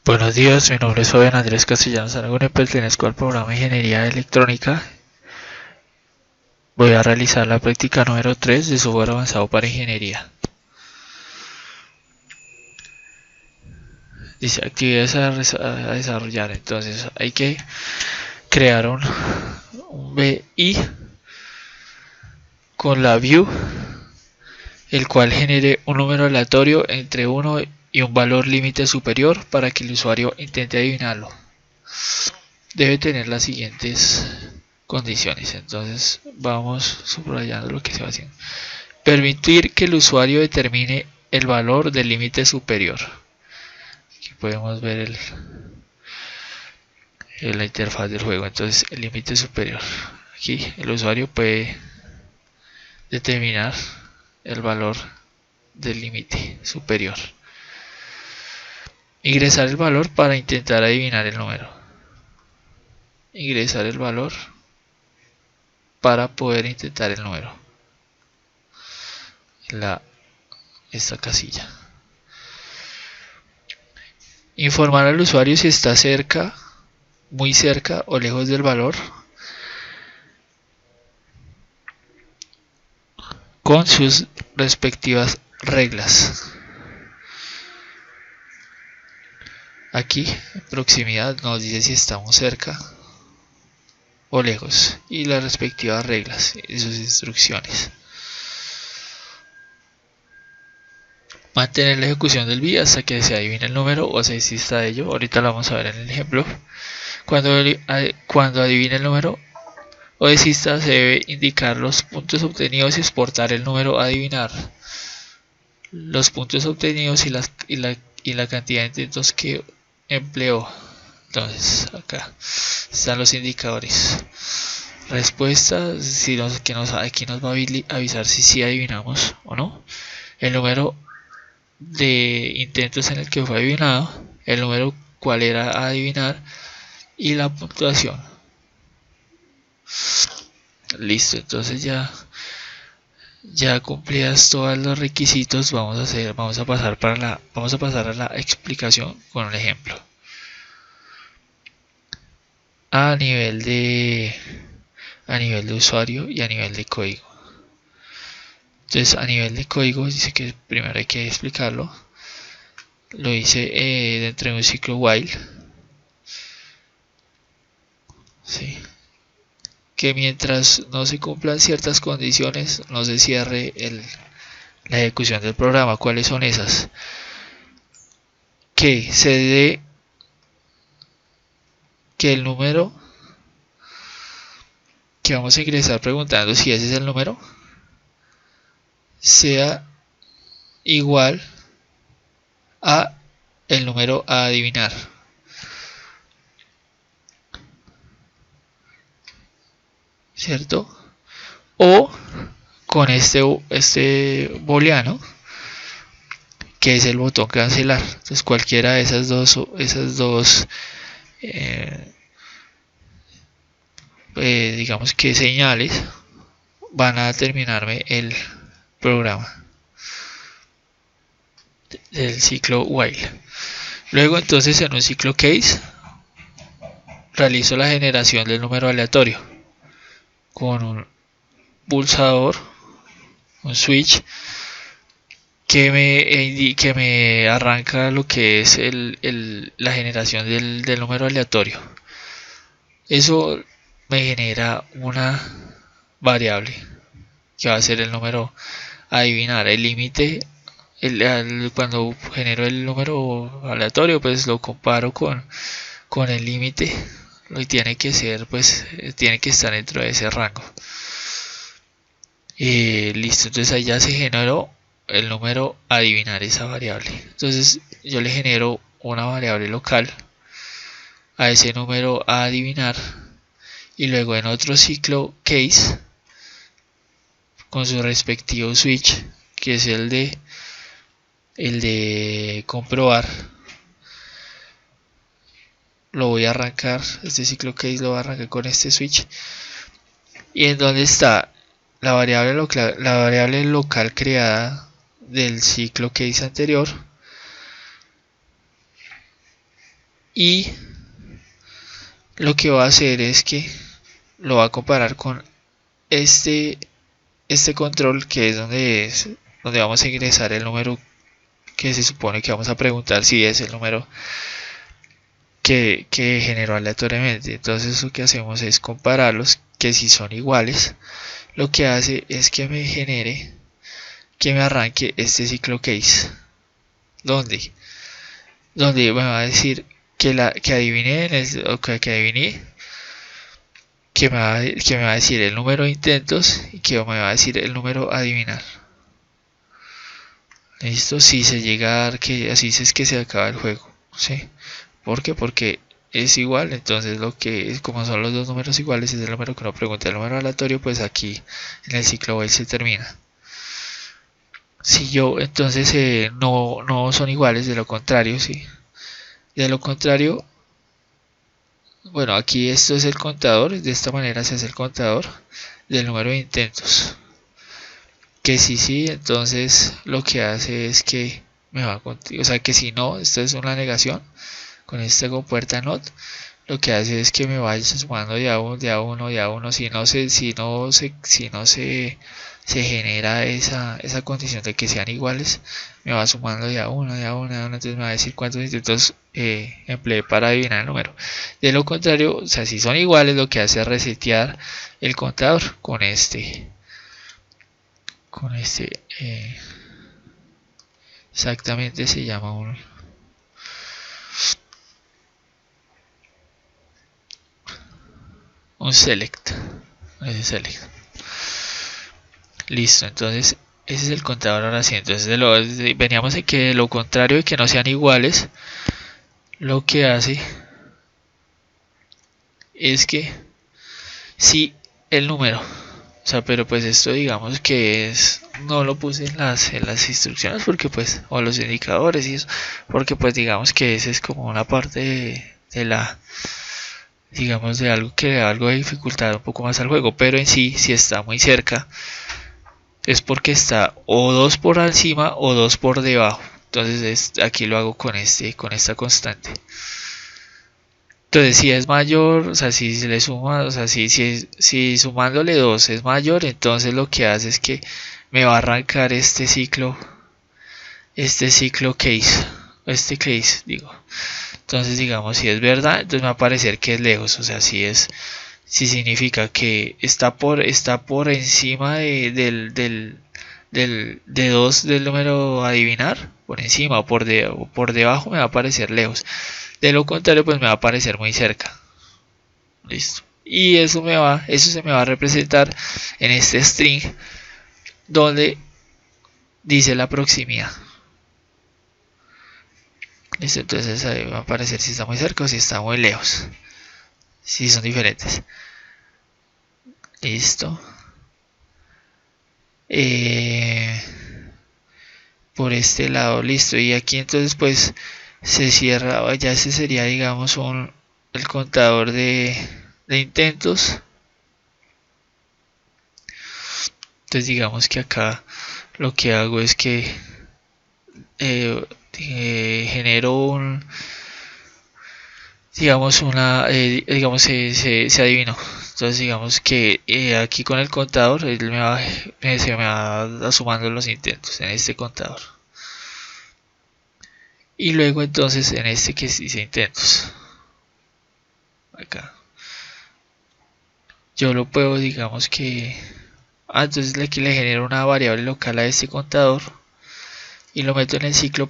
Buenos días, mi nombre es Fabián Andrés Castellanos Aragón, pertenezco al programa de Ingeniería Electrónica. Voy a realizar la práctica número 3 de software avanzado para ingeniería. Dice actividades a desarrollar, entonces hay que crear un BI con la view, el cual genere un número aleatorio entre 1 y un valor límite superior para que el usuario intente adivinarlo. Debe tener las siguientes condiciones, entonces vamos subrayando lo que se va haciendo. Permitir que el usuario determine el valor del límite superior. Aquí podemos ver la interfaz del juego, entonces el límite superior. Aquí el usuario puede determinar el valor del límite superior. Ingresar el valor para intentar adivinar el número. Ingresar el valor para poder intentar el número. Esta casilla. Informar al usuario si está cerca, muy cerca o lejos del valor con sus respectivas reglas. Aquí en proximidad nos dice si estamos cerca o lejos y las respectivas reglas y sus instrucciones. Mantener la ejecución del BI hasta que se adivine el número o se desista de ello. Ahorita lo vamos a ver en el ejemplo. Cuando adivine el número o desista, se debe indicar los puntos obtenidos y exportar el número a adivinar. Los puntos obtenidos y la cantidad de intentos que empleó. Entonces acá están los indicadores. Respuesta, aquí nos va a avisar si adivinamos o no. El número de intentos en el que fue adivinado, el número cuál era a adivinar y la puntuación. Listo, entonces ya cumplidas todos los requisitos, vamos a pasar a la explicación con un ejemplo. A nivel de usuario y a nivel de código. Entonces a nivel de código dice que primero hay que explicarlo. Lo hice dentro de un ciclo while. ¿Sí? Que mientras no se cumplan ciertas condiciones no se cierre la ejecución del programa. ¿Cuáles son esas? Que se dé que el número que vamos a ingresar preguntando si ese es el número sea igual a el número a adivinar. ¿Cierto? O con este booleano, que es el botón cancelar. Entonces cualquiera de esas dos digamos que señales van a terminarme el programa del ciclo while. Luego entonces en un ciclo case realizo la generación del número aleatorio con un pulsador, un switch que me arranca lo que es la generación del número aleatorio. Eso me genera una variable que va a ser el número a adivinar. El límite, cuando genero el número aleatorio, pues lo comparo con el límite y tiene que ser, pues tiene que estar dentro de ese rango. Listo, entonces ahí ya se generó el número a adivinar, esa variable. Entonces yo le genero una variable local a ese número a adivinar y luego en otro ciclo case con su respectivo switch, que es el de comprobar, lo voy a arrancar, este ciclo case lo voy a arrancar con este switch. Y en donde está la variable local creada del ciclo case anterior, y lo que va a hacer es que lo va a comparar con este control, que es donde vamos a ingresar el número que se supone que vamos a preguntar si es el número que generó aleatoriamente. Entonces lo que hacemos es compararlos, que si son iguales, lo que hace es que me genere, que me arranque este ciclo case, donde me va a decir que adiviné, que adiviné, que me va a decir el número de intentos y que me va a decir el número a adivinar. Listo, si se llega a dar que así es que se acaba el juego, ¿sí? ¿Por qué? Porque es igual, entonces lo que es, como son los dos números iguales, es el número que uno pregunta. El número aleatorio, pues aquí en el ciclo while se termina. Si yo, entonces no son iguales, de lo contrario, ¿sí? De lo contrario, bueno, aquí esto es el contador, de esta manera se hace el contador del número de intentos. Que sí, entonces lo que hace es que me va a contar, o sea que si no, esto es una negación, con esta compuerta not, lo que hace es que me vaya sumando de a uno, si no se genera esa condición de que sean iguales, me va sumando de a uno, entonces me va a decir cuántos intentos empleé para adivinar el número. De lo contrario, o sea, si son iguales, lo que hace es resetear el contador con exactamente se llama un select. Listo, entonces ese es el contador ahora sí. Entonces veníamos de que lo contrario de que no sean iguales, lo que hace es que si el número, o sea, pero pues esto digamos que no lo puse en las instrucciones porque pues, o los indicadores y eso, porque pues digamos que ese es como una parte de la, digamos, de algo que le da algo de dificultad un poco más al juego, pero en sí, si está muy cerca, es porque está o 2 por encima o 2 por debajo. Entonces aquí lo hago con esta constante. Entonces si es mayor, o sea, si se le suma, o sea, si sumándole 2 es mayor, entonces lo que hace es que me va a arrancar este ciclo case, digo. Entonces digamos, si es verdad, entonces me va a parecer que es lejos, o sea, si significa que está por encima de 2 del número a adivinar, por encima o por debajo, me va a parecer lejos. De lo contrario, pues me va a parecer muy cerca. Listo. Y eso se me va a representar en este string donde dice la proximidad. Listo, entonces ahí va a aparecer si está muy cerca o si está muy lejos. Si son diferentes. Listo. Por este lado, listo. Y aquí entonces pues se cierra, ya ese sería digamos el contador de intentos. Entonces digamos que acá lo que hago es que genero digamos digamos se adivinó. Entonces digamos que aquí con el contador él se me va sumando los intentos en este contador. Y luego entonces en este que dice intentos, acá yo lo puedo, digamos que entonces le genero una variable local a este contador y lo meto en el ciclo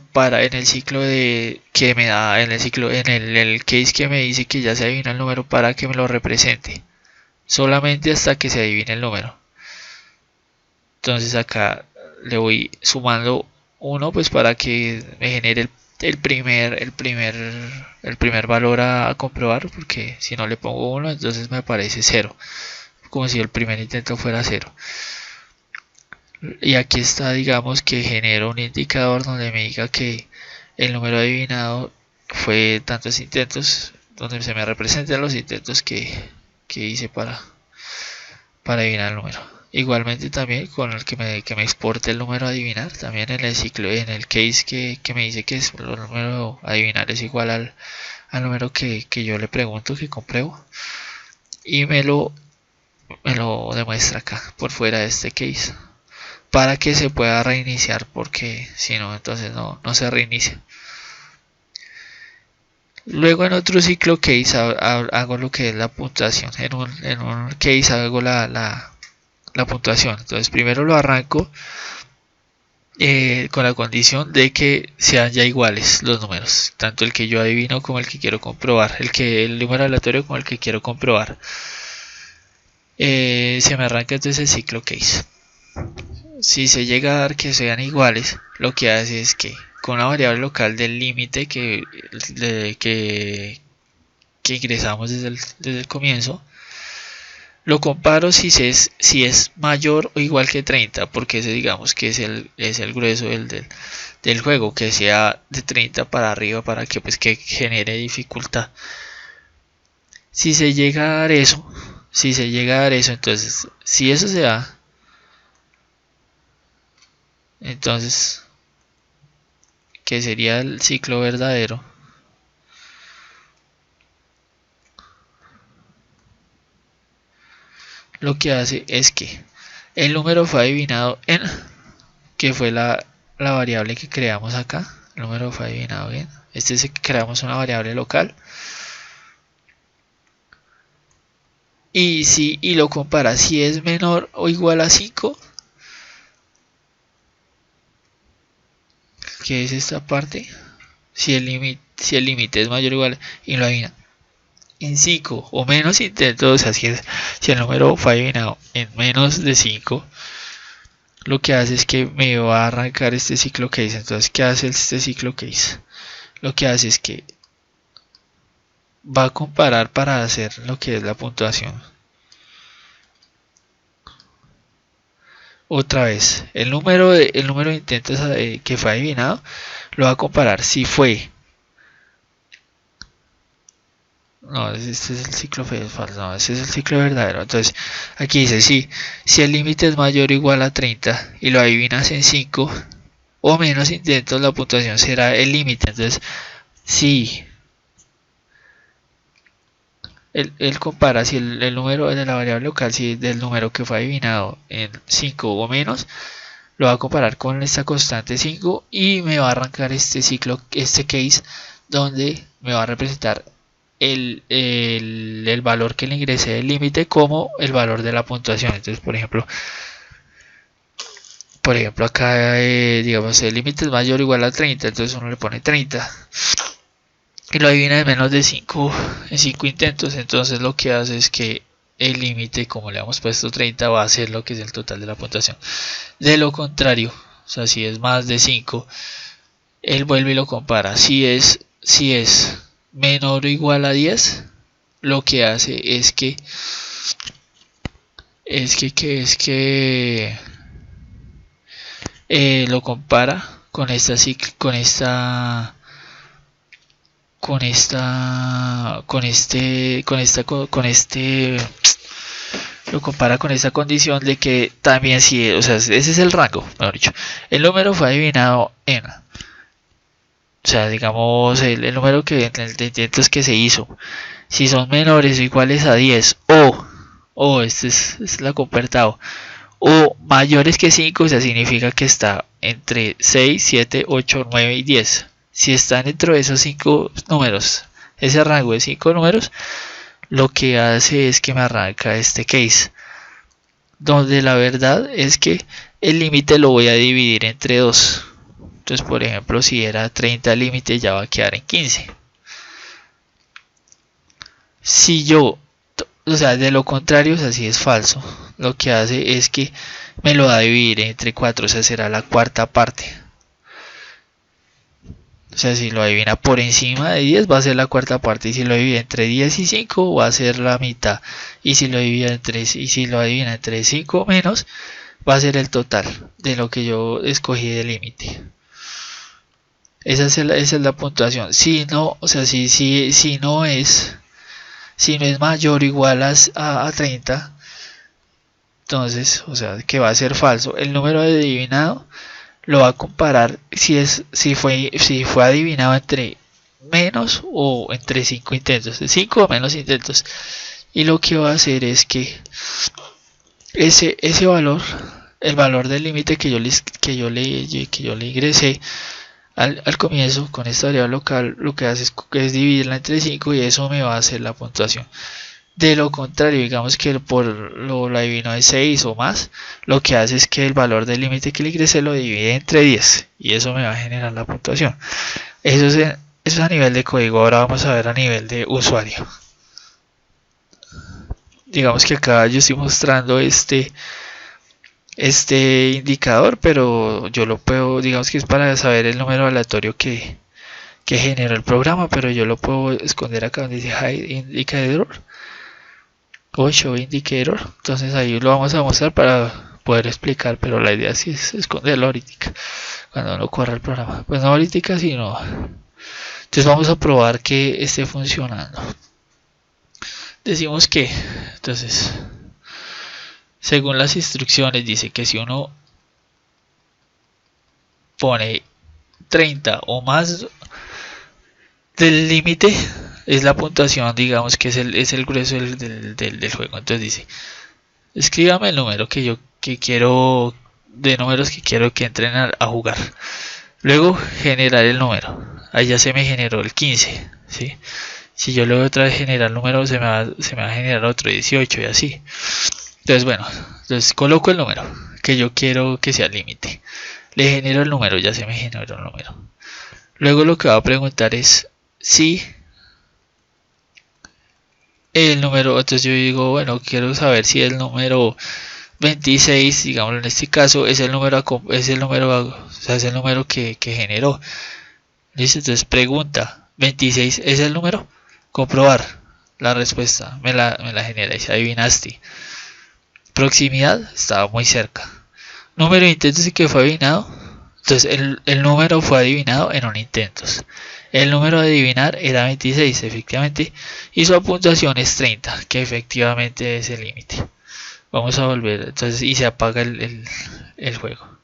de que me da, en el case que me dice que ya se adivina el número, para que me lo represente solamente hasta que se adivine el número. Entonces acá le voy sumando 1 pues para que me genere el primer valor a comprobar, porque si no le pongo 1 entonces me aparece 0, como si el primer intento fuera 0. Y aquí está, digamos que genero un indicador donde me diga que el número adivinado fue tantos intentos, donde se me representan los intentos que hice para adivinar el número. Igualmente también con el que me exporte el número a adivinar, también en el ciclo, en el case que me dice que el número a adivinar es igual al al número que yo le pregunto, que compruebo, y me lo demuestra acá por fuera de este case para que se pueda reiniciar, porque si no, entonces no se reinicia. Luego en otro ciclo case hago lo que es la puntuación. En un case hago la puntuación. Entonces primero lo arranco con la condición de que sean ya iguales los números, tanto el que yo adivino como el que quiero comprobar, el número aleatorio como el que quiero comprobar. Se me arranca entonces el ciclo case. Si se llega a dar que sean iguales, lo que hace es que con la variable local del límite que ingresamos desde el comienzo, lo comparo si es mayor o igual que 30, porque ese digamos que es el grueso del juego, que sea de 30 para arriba para que pues que genere dificultad. Si se llega a dar eso, entonces si eso se da, entonces que sería el ciclo verdadero, lo que hace es que el número fue adivinado en, que fue la variable que creamos acá, el número fue adivinado bien, este es el que creamos una variable local, y lo compara si es menor o igual a 5, que es esta parte, si el límite es mayor o igual, y lo adivina en 5 o menos intentos, o sea, si el número fue adivinado en menos de 5, lo que hace es que me va a arrancar este ciclo case. Entonces, ¿qué hace este ciclo case? Lo que hace es que va a comparar para hacer lo que es la puntuación. Otra vez, el número de intentos que fue adivinado lo va a comparar si fue. No, este es el ciclo falso, no, este es el ciclo verdadero. Entonces, aquí dice, si el límite es mayor o igual a 30 y lo adivinas en 5 o menos intentos, la puntuación será el límite. Entonces, si él compara si el número de la variable local, si del número que fue adivinado en 5 o menos, lo va a comparar con esta constante 5 y me va a arrancar este ciclo, este case, donde me va a representar el valor que le ingresé del límite como el valor de la puntuación. Entonces, por ejemplo acá digamos el límite es mayor o igual a 30, entonces uno le pone 30 y lo adivina en menos de 5 intentos. Entonces lo que hace es que el límite, como le hemos puesto 30, va a ser lo que es el total de la puntuación. De lo contrario, o sea, si es más de 5, él vuelve y lo compara. Si es menor o igual a 10, lo que hace es que lo compara con lo compara con esta condición de que también si, o sea, ese es el rango, mejor dicho, el número fue adivinado en, o sea, digamos el número de intentos que se hizo, si son menores o iguales a 10 o este es la compartado, o mayores que 5, o sea, significa que está entre 6, 7, 8, 9 y 10. Si están dentro de esos 5 números, ese rango de 5 números, lo que hace es que me arranca este case, donde la verdad es que el límite lo voy a dividir entre 2. Entonces, por ejemplo, si era 30 el límite, ya va a quedar en 15. Si yo, o sea, de lo contrario, o sea, si es falso, lo que hace es que me lo va a dividir entre 4, o sea, será la cuarta parte. O sea, si lo adivina por encima de 10 va a ser la cuarta parte, y si lo divide entre 10 y 5 va a ser la mitad, y si lo adivina entre 5 o menos va a ser el total de lo que yo escogí de límite. Esa es la puntuación. Si no, o sea, si no es mayor o igual a 30, entonces, o sea, que va a ser falso. El número adivinado lo va a comparar si fue adivinado entre menos o entre 5 intentos, de 5 o menos intentos. Y lo que va a hacer es que ese valor, el valor del límite que yo le ingresé al comienzo con esta variable local, lo que hace es dividirla entre 5 y eso me va a hacer la puntuación. De lo contrario, digamos que lo adivino de 6 o más, lo que hace es que el valor del límite que le ingresé lo divide entre 10 y eso me va a generar la puntuación. Eso es a nivel de código. Ahora vamos a ver a nivel de usuario. Digamos que acá yo estoy mostrando este indicador, pero yo lo puedo, digamos que es para saber el número aleatorio que generó el programa, pero yo lo puedo esconder acá donde dice hide indicator o show indicator. Entonces ahí lo vamos a mostrar para poder explicar, pero la idea sí es esconderlo ahorita cuando uno corra el programa, pues no ahorita sino. Entonces vamos a probar que esté funcionando. Decimos que entonces según las instrucciones dice que si uno pone 30 o más del límite es la puntuación, digamos que es el grueso del juego. Entonces dice, escríbame el número que quiero, de números que quiero que entren a jugar. Luego generar el número. Ahí ya se me generó el 15, ¿sí? Si yo le doy otra vez generar el número, se me va a generar otro 18 y así. Entonces bueno, entonces coloco el número que yo quiero que sea el límite. Le genero el número, ya se me generó el número. Luego lo que va a preguntar es si el número, entonces yo digo, bueno, quiero saber si el número 26, digámoslo en este caso, es el número que generó. Listo, entonces pregunta, 26 es el número, comprobar la respuesta, me la genera y si adivinaste. Proximidad, estaba muy cerca. Número de intentos y que fue adivinado. Entonces el número fue adivinado en un intento. El número de adivinar era 26 efectivamente y su puntuación es 30, que efectivamente es el límite. Vamos a volver, entonces, y se apaga el juego.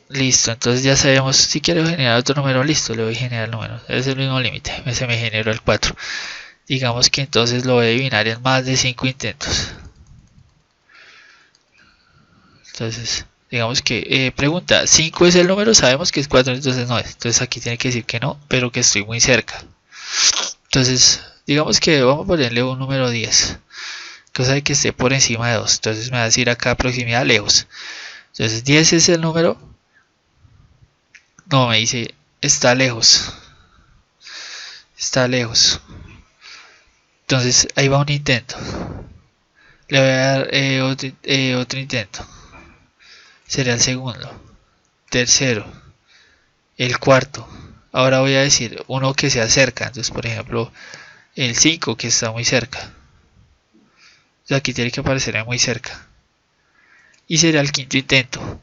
Listo, entonces ya sabemos, si quiero generar otro número, listo, le voy a generar el número, es el mismo límite, se me generó el 4. Digamos que entonces lo voy a adivinar en más de 5 intentos. Entonces, digamos que pregunta, 5 es el número, sabemos que es 4, entonces no es. Entonces aquí tiene que decir que no, pero que estoy muy cerca. Entonces, digamos que vamos a ponerle un número 10, cosa de que esté por encima de 2. Entonces me va a decir acá proximidad lejos. Entonces 10 es el número. No, me dice está lejos. Está lejos. Entonces ahí va un intento. Le voy a dar otro intento. Sería el segundo. Tercero. El cuarto. Ahora voy a decir uno que se acerca. Entonces, por ejemplo, el 5 que está muy cerca. Entonces, aquí tiene que aparecer muy cerca. Y sería el quinto intento.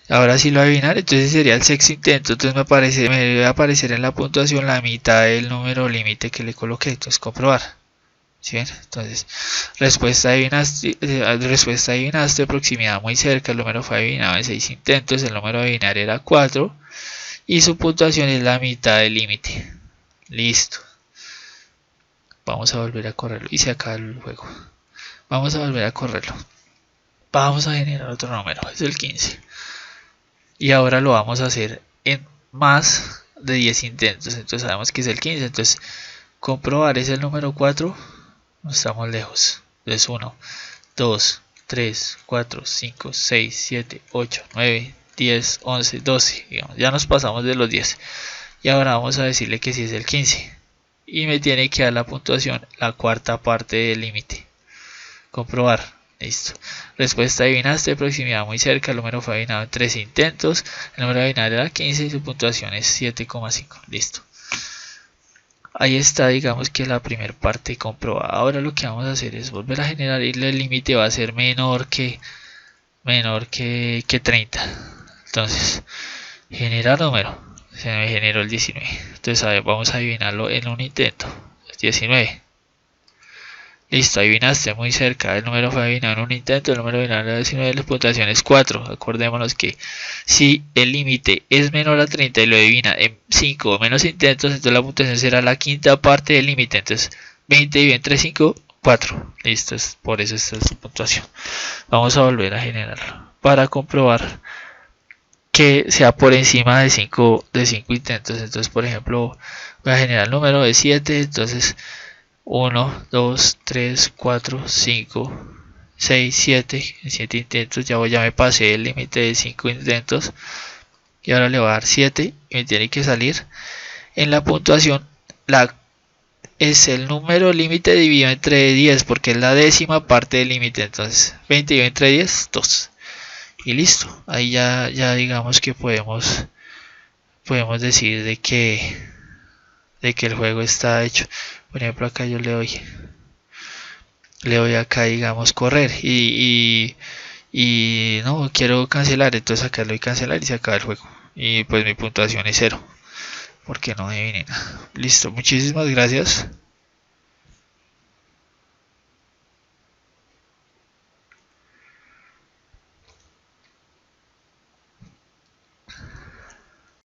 Ahora sí lo va a adivinar, entonces sería el sexto intento. Entonces me debe aparecer en la puntuación la mitad del número límite que le coloqué. Entonces comprobar. ¿Sí ven? Entonces, respuesta adivinaste, proximidad muy cerca, el número fue adivinado en 6 intentos, el número de adivinar era 4 y su puntuación es la mitad del límite. Listo. Vamos a volver a correrlo y se acaba el juego. Vamos a volver a correrlo. Vamos a generar otro número, es el 15. Y ahora lo vamos a hacer en más de 10 intentos. Entonces sabemos que es el 15. Entonces comprobar es el número 4. No estamos lejos. Entonces 1, 2, 3, 4, 5, 6, 7, 8, 9, 10, 11, 12. Digamos, ya nos pasamos de los 10. Y ahora vamos a decirle que si es el 15. Y me tiene que dar la puntuación, la cuarta parte del límite. Comprobar. Listo. Respuesta adivinaste, proximidad muy cerca, el número fue adivinado en 3 intentos, el número de adivinar era 15 y su puntuación es 7,5. Listo. Ahí está, digamos que la primera parte comprobada. Ahora lo que vamos a hacer es volver a generar y el límite va a ser menor que 30. Entonces, generar número. Se me generó el 19. Entonces, a ver, vamos a adivinarlo en un intento. 19. Listo, adivinaste muy cerca. El número fue adivinado en un intento. El número adivinado en la 19. La puntuación es 4. Acordémonos que si el límite es menor a 30 y lo adivina en 5 o menos intentos, entonces la puntuación será la quinta parte del límite. Entonces 20 dividido entre 5, 4. Listo, por eso esta es su puntuación. Vamos a volver a generarlo para comprobar que sea por encima de 5 intentos. Entonces, por ejemplo, voy a generar el número de 7. Entonces 1, 2, 3, 4, 5, 6, 7. En 7 intentos ya me pasé el límite de 5 intentos. Y ahora le voy a dar 7 y me tiene que salir en la puntuación. Es el número límite dividido entre 10 porque es la décima parte del límite. Entonces 20 dividido entre 10, 2. Y listo. Ahí ya digamos que podemos decir de que el juego está hecho. Por ejemplo, acá yo le doy acá, digamos, correr y no quiero cancelar, entonces acá le doy cancelar y se acaba el juego. Y pues mi puntuación es 0 porque no adiviné nada. Listo, muchísimas gracias.